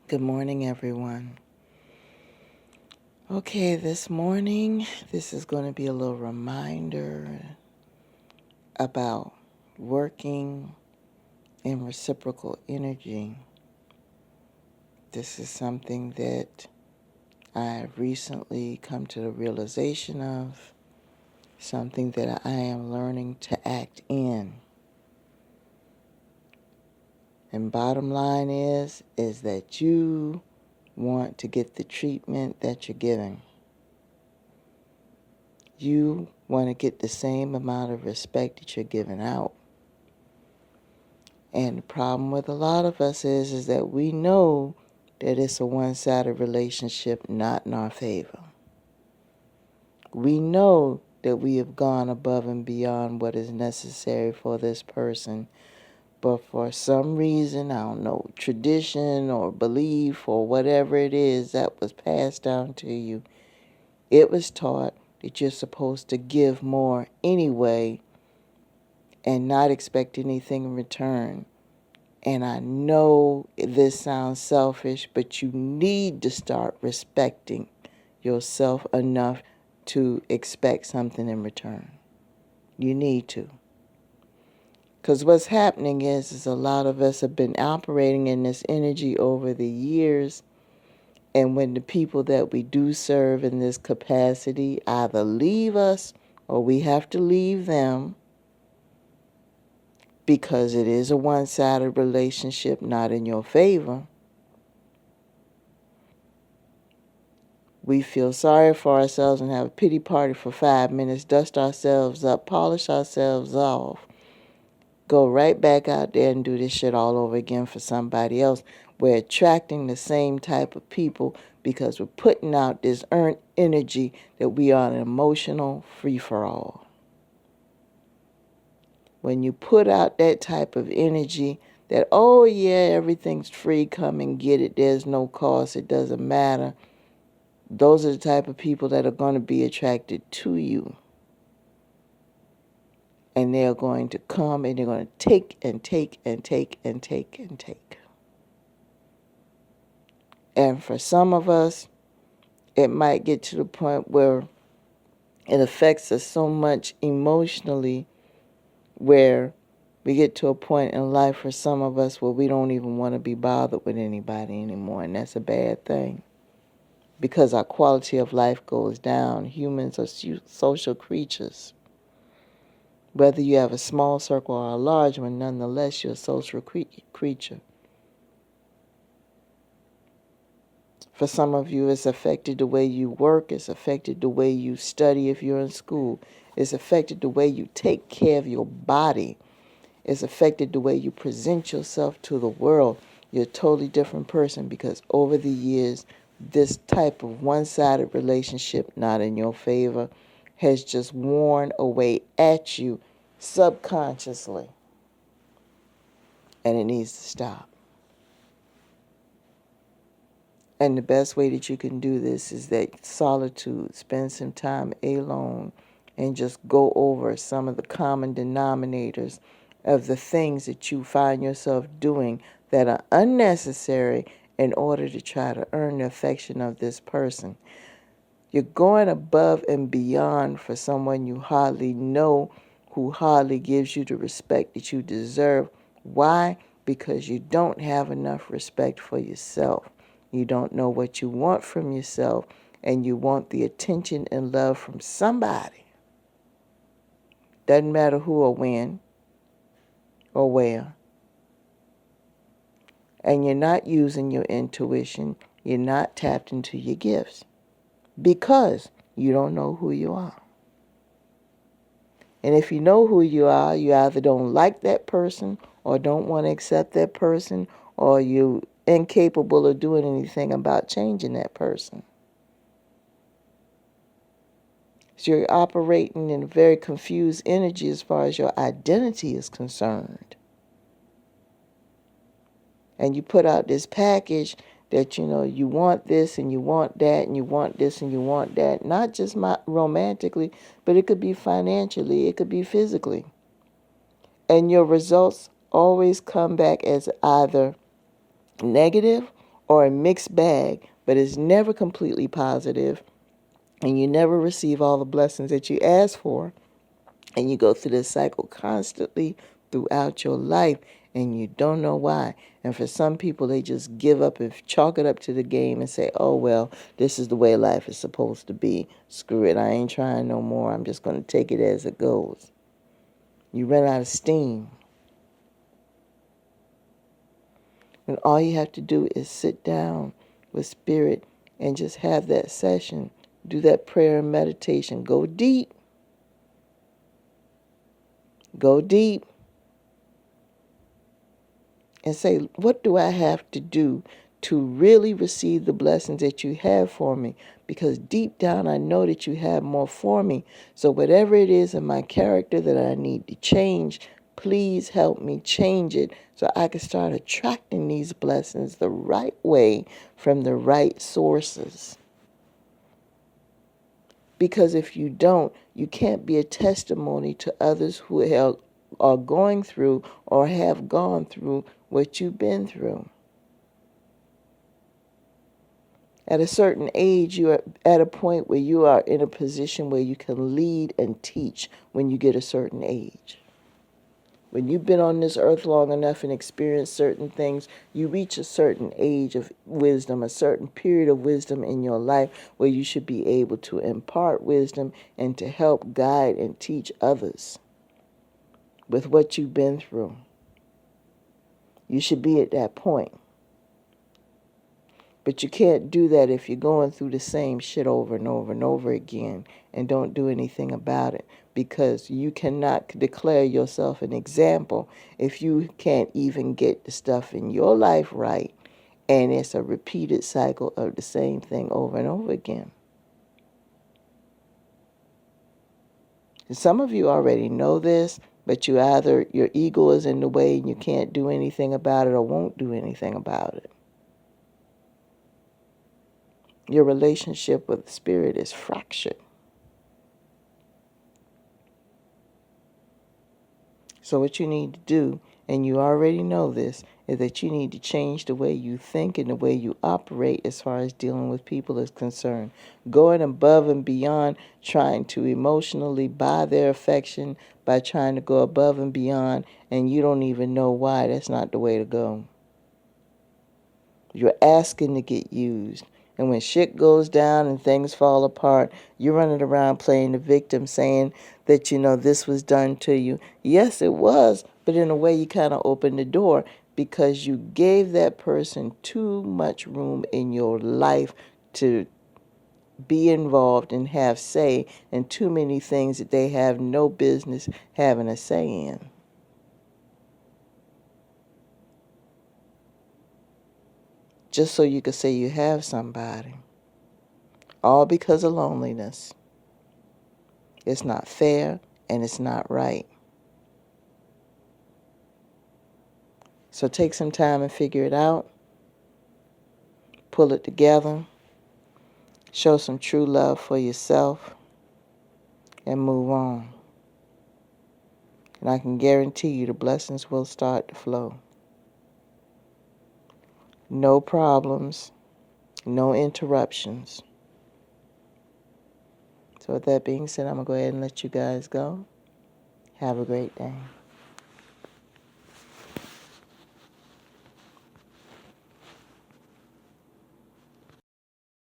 Good morning, everyone. Okay, this morning, this is going to be a little reminder about working in reciprocal energy. This is something that I recently come to the realization of, something that I am learning to act in. And bottom line is that you want to get the treatment that you're giving. You want to get the same amount of respect that you're giving out. And the problem with a lot of us is that we know that it's a one-sided relationship not in our favor. We know that we have gone above and beyond what is necessary for this person, but for some reason, I don't know, tradition or belief or whatever it is that was passed down to you, it was taught that you're supposed to give more anyway and not expect anything in return. And I know this sounds selfish, but you need to start respecting yourself enough to expect something in return. You need to. Because what's happening is a lot of us have been operating in this energy over the years. And when the people that we do serve in this capacity either leave us or we have to leave them, because it is a one-sided relationship not in your favor, we feel sorry for ourselves and have a pity party for 5 minutes, dust ourselves up, polish ourselves off, go right back out there and do this shit all over again for somebody else. We're attracting the same type of people because we're putting out this earned energy that we are an emotional free-for-all. When you put out that type of energy that, oh yeah, everything's free, come and get it, there's no cost, it doesn't matter, those are the type of people that are going to be attracted to you. And they're going to come and they're going to take and take and take and take and take. And for some of us, it might get to the point where it affects us so much emotionally where we get to a point in life for some of us where we don't even want to be bothered with anybody anymore. And that's a bad thing. Because our quality of life goes down. Humans are social creatures. Whether you have a small circle or a large one, nonetheless, you're a social creature. For some of you, it's affected the way you work. It's affected the way you study if you're in school. It's affected the way you take care of your body. It's affected the way you present yourself to the world. You're a totally different person because over the years, this type of one-sided relationship, not in your favor, has just worn away at you subconsciously. And it needs to stop. And the best way that you can do this is that solitude. Spend some time alone and just go over some of the common denominators of the things that you find yourself doing that are unnecessary in order to try to earn the affection of this person. You're going above and beyond for someone you hardly know, who hardly gives you the respect that you deserve. Why? Because you don't have enough respect for yourself. You don't know what you want from yourself, and you want the attention and love from somebody. Doesn't matter who or when or where. And you're not using your intuition. You're not tapped into your gifts because you don't know who you are. And if you know who you are, you either don't like that person or don't want to accept that person, or you're incapable of doing anything about changing that person. So you're operating in a very confused energy as far as your identity is concerned. And you put out this package that, you want this and you want that and you want this and you want that. Not just romantically, but it could be financially, it could be physically. And your results always come back as either negative or a mixed bag, but it's never completely positive, and you never receive all the blessings that you ask for, and you go through this cycle constantly throughout your life, and you don't know why. And for some people, they just give up and chalk it up to the game and say, oh, well, this is the way life is supposed to be. Screw it. I ain't trying no more. I'm just going to take it as it goes. You run out of steam. And all you have to do is sit down with Spirit and just have that session. Do that prayer and meditation. Go deep. Go deep. And say, what do I have to do to really receive the blessings that you have for me? Because deep down I know that you have more for me. So whatever it is in my character that I need to change, please help me change it so I can start attracting these blessings the right way from the right sources. Because if you don't, you can't be a testimony to others who are going through or have gone through what you've been through. At a certain age, you are at a point where you are in a position where you can lead and teach when you get a certain age. When you've been on this earth long enough and experienced certain things, you reach a certain age of wisdom, a certain period of wisdom in your life where you should be able to impart wisdom and to help guide and teach others with what you've been through. You should be at that point. But you can't do that if you're going through the same shit over and over and over again and don't do anything about it, because you cannot declare yourself an example if you can't even get the stuff in your life right, and it's a repeated cycle of the same thing over and over again. And some of you already know this, but your ego is in the way and you can't do anything about it or won't do anything about it. Your relationship with the Spirit is fractured. So what you need to do, and you already know this, is that you need to change the way you think and the way you operate as far as dealing with people is concerned. Going above and beyond, trying to emotionally buy their affection by trying to go above and beyond, and you don't even know why. That's not the way to go. You're asking to get used. And when shit goes down and things fall apart, you're running around playing the victim, saying that, this was done to you. Yes, it was, but in a way you kind of opened the door because you gave that person too much room in your life to be involved and have say in too many things that they have no business having a say in. Just so you could say you have somebody. All because of loneliness. It's not fair and it's not right. So take some time and figure it out. Pull it together. Show some true love for yourself. And move on. And I can guarantee you the blessings will start to flow. No problems. No interruptions. So with that being said, I'm going to go ahead and let you guys go. Have a great day.